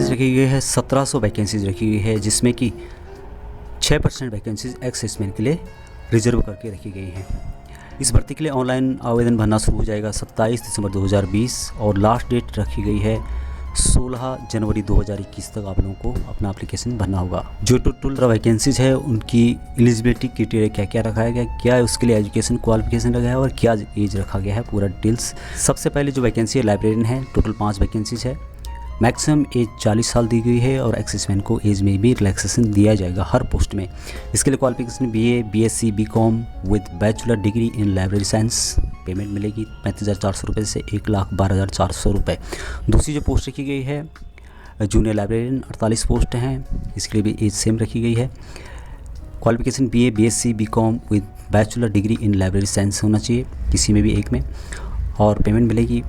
Vacancies रखी गई है 1700 वैकेंसीज रखी गई है, जिसमें कि 6% वैकेंसीज एक्सेसमेंट के लिए रिजर्व करके रखी गई हैं। इस भर्ती के लिए ऑनलाइन आवेदन भरना शुरू हो जाएगा 27 दिसंबर 2020 और लास्ट डेट रखी गई है 16 जनवरी 2021 तक आप लोगों को अपना एप्लीकेशन भरना होगा। जो टोटल वैकेंसीज है उनकी एलिजिबिलिटी क्राइटेरिया क्या क्या रखा गया, क्या है उसके लिए एजुकेशन क्वालिफिकेशन रखा है और क्या एज रखा गया है, पूरा डिटेल्स। सबसे पहले जो वैकेंसी है लाइब्रेरियन है, टोटल 5 वैकेंसीज है। मैक्सिमम एज 40 साल दी गई है और एक्सेसमेंट को एज में भी रिलैक्सेशन दिया जाएगा हर पोस्ट में। इसके लिए qualification BA, BSc, BCom with bachelor degree in library science. Payment मिलेगी 35,400 रुपये से 1,12,400 रुपये। दूसरी जो पोस्ट रखी गई है जूनियर लाइब्रेरियन, 48 पोस्ट हैं, इसके लिए भी एज सेम रखी गई है। Qualification BA, BSc, BCom with bachelor degree in library science होना चाहिए किसी में भी एक में, और पेमेंट मिलेगी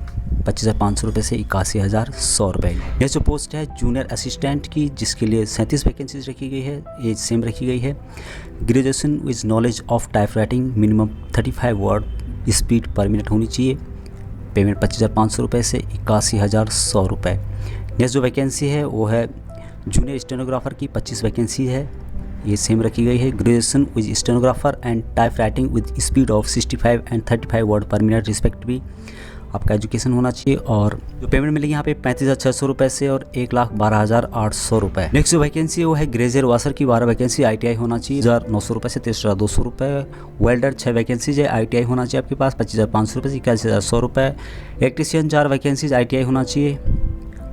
25,500 रुपये से 81,100 रुपये। यह जो पोस्ट है जूनियर असिस्टेंट की, जिसके लिए 37 वैकेंसीज रखी गई है, एज सेम रखी गई है। Graduation with knowledge of type writing, minimum 35 word speed पर मिनट होनी चाहिए। पेमेंट 25,500 रुपये से 81,100 रुपये। नेक्स्ट जो वैकेंसी है वो है जूनियर स्टेनोग्राफर की, 25 वैकेंसी है, ये सेम रखी गई है। Graduation with stenographer and type writing with speed of 65 and 35 word पर मिनट रिस्पेक्टिवली आपका एजुकेशन होना चाहिए। और जो पेमेंट मिलेगी यहाँ पे 35,600 रुपये से और 1,12,800 रुपये। नेक्स्ट जो वैकेंसी है वो है ग्रेजर वाशर की, 12 वैकेंसी, ITI होना चाहिए 1,900 रुपये से 23,200 रुपये। वेल्डर 6 वैकेंसीज है, ITI होना चाहिए आपके पास 25,500 रुपये से 81,100 रुपये। इलेक्ट्रीशियन 4 वैकेंसीज, ITI होना चाहिए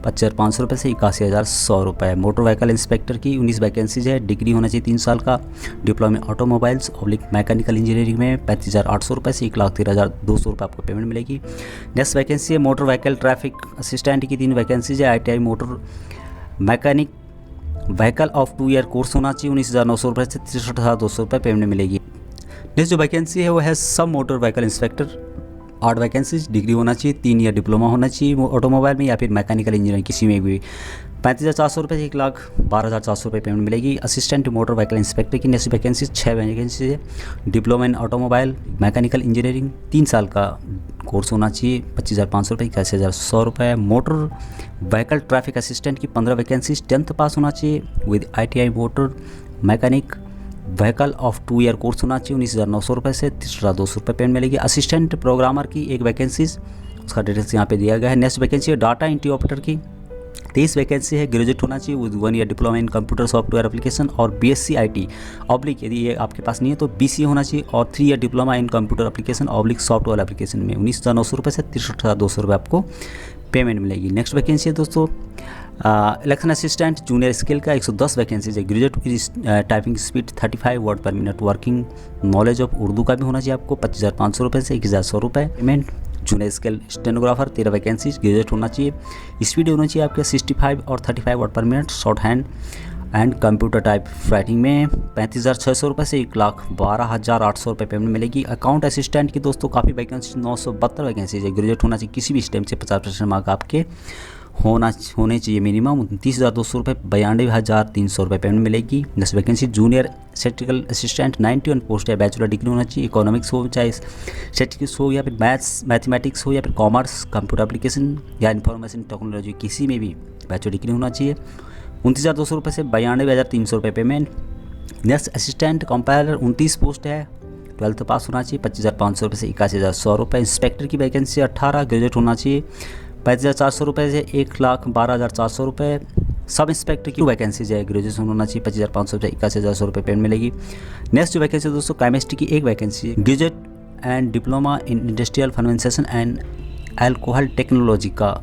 25,500 रुपये से 81,100 रुपये। मोटर व्हीकल इंस्पेक्टर की 19 वैकेंसीज है, डिग्री होना चाहिए 3 साल का, diploma automobiles oblique mechanical engineering में 35,800 रुपये से 1,13,200 रुपये आपको पेमेंट मिलेगी। नेक्स्ट वैकेंसी है मोटर व्हीकल ट्रैफिक असिस्टेंट की, 3 वैकेंसीज है, ITI motor mechanic vehicle of 2 year course होना चाहिए 19,900 रुपये से 63,200 रुपये पेमेंट मिलेगी। नेक्स्ट जो वैकेंसी है वो है सब motor vehicle inspector, 8 vacancies, degree होना चाहिए, 3 ईयर डिप्लोमा होना चाहिए ऑटोमोबाइल में या फिर मैकेनिकल इंजीनियरिंग किसी में भी। 35,400 रुपये से 1,12,400 रुपये पेमेंट मिलेगी। असिस्टेंट मोटर व्हीकल इंस्पेक्टर की नेक्स्ट वैकेंसीज 6 वैकेंसीज है, diploma in automobile mechanical engineering 3 साल का कोर्स होना चाहिए 25,500 रुपये 81,100 रुपये। मोटर व्हीकल ट्रैफिक असिस्टेंट की 15 वैकेंसीज, 10th पास होना चाहिए with ITI motor mechanic vehicle of 2 year course होना चाहिए 19,900 रुपये से 63,200 रुपये पेमेंट मिलेगी। असिस्टेंट प्रोग्रामर की 1 वैकेंसीज, उसका डिटेल्स यहाँ पे दिया गया है। नेक्स्ट वैकेंसी है डाटा एंट्री ऑपरेटर की, 23 वैकेंसी है, ग्रेजुएट होना चाहिए with 1 year diploma in computer software application और BSc IT ऑब्लिक, यदि ये आपके पास नहीं है तो BCA होना चाहिए, और 3 year diploma in computer application oblique software application में 19,900 रुपये से 63,200 रुपये आपको पेमेंट मिलेगी। नेक्स्ट वैकेंसी है दोस्तों इलेक्शन असिस्टेंट जूनियर स्किल का, 110 वैकेंसीज है, ग्रेजुएट टाइपिंग स्पीड 35 वर्ड पर minute, working knowledge of Urdu का भी होना चाहिए आपको 25,500 रुपये से 21,100 रुपये payment. Junior skill stenographer 13 vacancies, graduate होना चाहिए, स्पीड होना चाहिए आपके 65 और 35 वर्ड पर minute, short hand and computer type writing में 35,600 रुपये से 1,12,800 रुपये पेमेंट मिलेगी। अकाउंट असिस्टेंट की दोस्तों काफ़ी वैकेंसी, 972 वैकेंसीज है, ग्रेजुएट होना चाहिए किसी भी स्टेम से 50% मार्क आपके होने चाहिए मिनिमम 29,200 रुपये 92,300 रुपये पेमेंट मिलेगी। Next vacancy junior statistical assistant 91 post है, बैचलर डिग्री होना चाहिए, इकोनॉमिक्स हो चाहे स्टैटिस्टिक्स हो या फिर मैथमेटिक्स हो या फिर कॉमर्स कंप्यूटर एप्लीकेशन या इंफॉर्मेशन टेक्नोलॉजी किसी में भी बैचलर डिग्री होना चाहिए। 29,200 रुपये से 92,300 रुपये payment. Next assistant compiler 29 post है, 12th पास होना चाहिए 25,500 रुपये से 81,100 रुपये। इंस्पेक्टर की वैकेंसी 18, ग्रेजुएट होना चाहिए 35,400 रुपये से 1,12,400 रुपये। सब इंस्पेक्टर की वैकेंसीज है, ग्रेजुएशन होना चाहिए 25,500 से 81,100 रुपये पेमेंट मिलेगी। नेक्स्ट जो वैकेंसी दोस्तों केमिस्ट्री की 1 वैकेंसी है, graduate and diploma in industrial fermentation and alcohol technology का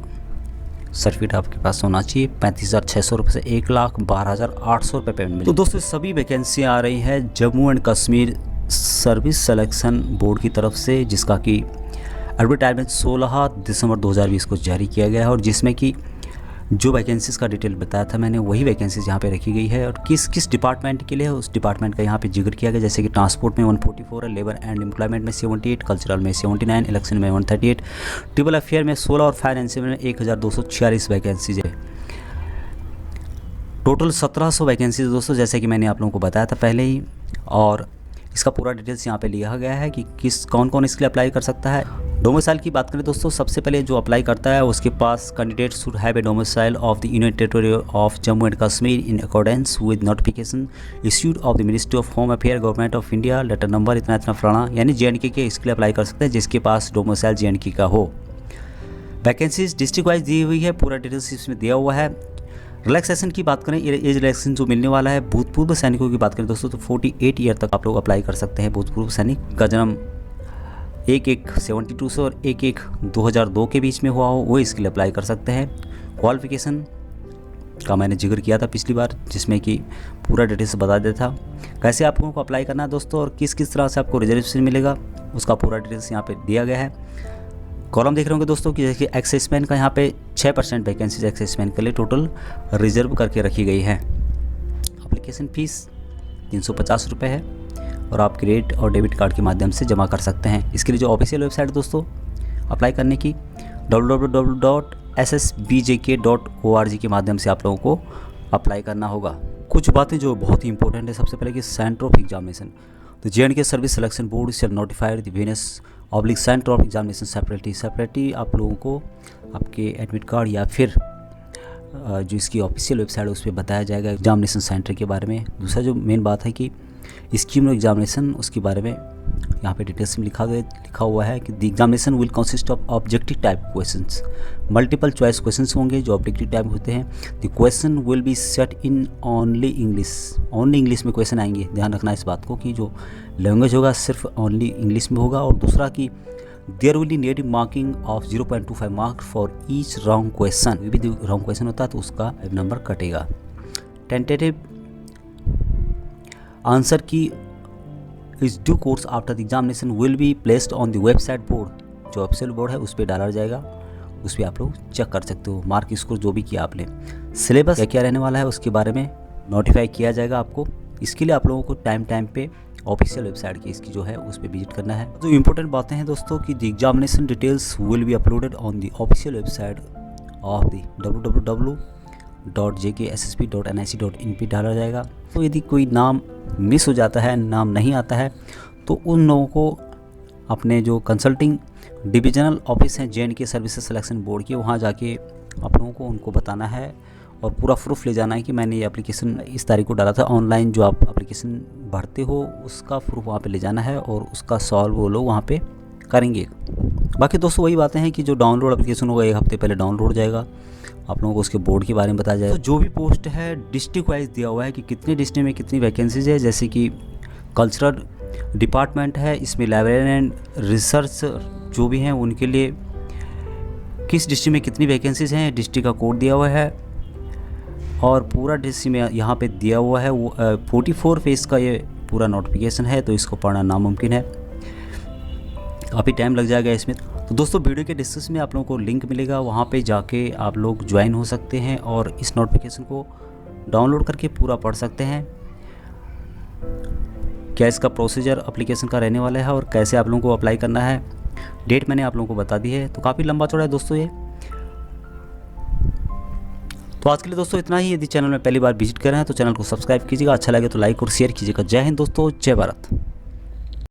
सर्टिफिकेट आपके पास होना चाहिए 35,600 रुपये से 1,12,800 रुपये पेमेंट मिलेगी। तो दोस्तों सभी वैकेंसी आ रही है Jammu and Kashmir service selection board की तरफ से, जिसका कि एडवर्टाइजमेंट 16 दिसंबर 2020 को जारी किया गया है, और जिसमें कि जो वैकेंसीज़ का डिटेल बताया था मैंने वही वैकेंसीज़ यहाँ पे रखी गई है, और किस किस डिपार्टमेंट के लिए है उस डिपार्टमेंट का यहाँ पे जिक्र किया गया। जैसे कि ट्रांसपोर्ट में 144 है, लेबर एंड एम्प्लॉयमेंट में 78, कल्चरल में 79, इलेक्शन में 138, ट्रिपल अफेयर में 16 और फाइनेंशियल में 1,246 वैकेंसीज है। टोटल 1,700 वैकेंसीज दोस्तों, जैसे कि मैंने आप लोगों को बताया था पहले ही। और इसका पूरा डिटेल्स यहाँ पे लिखा गया है कि कौन कौन इसके लिए अप्लाई कर सकता है। डोमिसाइल की बात करें दोस्तों, सबसे पहले जो अप्लाई करता है उसके पास candidate should have a domicile of the union territory of Jammu and Kashmir in accordance with notification issued of the ministry of home affair government of India, letter number इतना इतना फलाना, यानी JNK के इसके लिए अप्लाई कर सकते हैं जिसके पास डोमिसाइल JNK का हो। वैकेंसीज डिस्ट्रिक्ट वाइज दी हुई है, पूरा डिटेल्स इसमें दिया हुआ है। रिलैक्सेशन की बात करें, एज रिलैक्सेशन जो मिलने वाला है भूतपूर्व सैनिकों की बात करें दोस्तों तो 48 ईयर तक आप लोग अप्लाई कर सकते हैं। भूतपूर्व सैनिक का जन्म 1/1/72 से और 1/1/2002 के बीच में हुआ हो वो इसके लिए अप्लाई कर सकते हैं। क्वालिफिकेशन का मैंने जिक्र किया था पिछली बार, जिसमें कि पूरा डिटेल्स बता देता था कैसे आप लोगों को अप्लाई करना है दोस्तों और किस किस तरह से आपको रिजर्वेशन मिलेगा, उसका पूरा डिटेल्स यहाँ पे दिया गया है। कॉलम देख रहे होंगे दोस्तों कि देखिए एक्साइजमैन का यहाँ पे 6% वैकेंसीज एक्साइजमैन के लिए टोटल रिजर्व करके रखी गई है। एप्लीकेशन फ़ीस 350 रुपये है और आप क्रेडिट और डेबिट कार्ड के माध्यम से जमा कर सकते हैं। इसके लिए जो ऑफिशियल वेबसाइट दोस्तों अप्लाई करने की www.ssbjk.org के माध्यम से आप लोगों को अप्लाई करना होगा। कुछ बातें जो बहुत ही इंपॉर्टेंट है, सबसे पहले कि सेंटर ऑफ एग्जामिनेशन, तो JNK service selection board shall notified the various oblique centre of examination separately आप लोगों को आपके एडमिट कार्ड या फिर जो इसकी ऑफिशियल वेबसाइट है उस पर बताया जाएगा एग्जामिनेशन सेंटर के बारे में। दूसरा जो मेन बात है कि स्कीम ऑफ एग्जामिनेशन, उसके बारे में यहाँ पे डिटेल्स में लिखा हुआ है कि the examination will consist of objective type questions, multiple choice questions होंगे जो ऑब्जेक्टिव टाइप होते हैं। The question will be set in only English में क्वेश्चन आएंगे। ध्यान रखना इस बात को कि जो लैंग्वेज होगा सिर्फ ओनली इंग्लिश में होगा। और दूसरा कि there will be negative marking of 0.25 mark for each wrong question, भी रॉन्ग क्वेश्चन होता है तो उसका नंबर कटेगा। टेंटेटिव आंसर की इस due course after the examination will be placed on the website board, जो ऑफिशियल बोर्ड है उस पर डाला जाएगा, उस पर आप लोग चेक कर सकते हो मार्क स्कोर जो भी किया आपने। सिलेबस क्या क्या रहने वाला है उसके बारे में नोटिफाई किया जाएगा आपको। इसके लिए आप लोगों को टाइम पे ऑफिशियल वेबसाइट की इसकी जो है उस पर विजिट करना है। तो इंपॉर्टेंट बातें हैं दोस्तों कि the examination details will be uploaded on the official website of the www.jkssp.nic.in पे डाला जाएगा। तो यदि कोई नाम मिस हो जाता है, नाम नहीं आता है, तो उन लोगों को अपने जो कंसल्टिंग डिविजनल ऑफिस हैं JNK सर्विसेज सिलेक्शन बोर्ड के, वहाँ जाके आप लोगों को उनको बताना है और पूरा प्रूफ ले जाना है कि मैंने ये एप्लीकेशन इस तारीख को डाला था। ऑनलाइन जो आप एप्लीकेशन भरते हो उसका प्रूफ वहाँ पे ले जाना है और उसका सॉल्व वो लोग वहाँ पे करेंगे। बाकी दोस्तों वही बातें हैं कि जो डाउनलोड एप्लीकेशन होगा 1 हफ्ते पहले डाउनलोड हो जाएगा, आप लोगों को उसके बोर्ड के बारे में बताया जाएगा। तो जो भी पोस्ट है डिस्ट्रिक्ट वाइज दिया हुआ है कि कितने डिस्ट्रिक्ट में कितनी वैकेंसीज है। जैसे कि कल्चरल डिपार्टमेंट है, इसमें लाइब्रेरियन एंड रिसर्च जो भी हैं उनके लिए किस डिस्ट्रिक्ट में कितनी वैकेंसीज हैं, डिस्ट्रिक्ट का कोड दिया हुआ है और पूरा डिस्ट्रिक्ट में यहाँ पे दिया हुआ है। वो 44 पेज का ये पूरा नोटिफिकेशन है, तो इसको पढ़ना नामुमकिन है, काफ़ी टाइम लग जाएगा इसमें। तो दोस्तों वीडियो के डिस्क्रिप्शन में आप लोगों को लिंक मिलेगा, वहाँ पे जाके आप लोग ज्वाइन हो सकते हैं और इस नोटिफिकेशन को डाउनलोड करके पूरा पढ़ सकते हैं। क्या इसका प्रोसीजर एप्लीकेशन का रहने वाला है और कैसे आप लोगों को अप्लाई करना है, डेट मैंने आप लोगों को बता दी है। तो काफ़ी लंबा चौड़ा है दोस्तों ये। तो आज के लिए दोस्तों इतना ही। यदि चैनल में पहली बार विजिट कर रहे हैं तो चैनल को सब्सक्राइब कीजिएगा, अच्छा लगे तो लाइक और शेयर कीजिएगा। जय हिंद दोस्तों, जय भारत।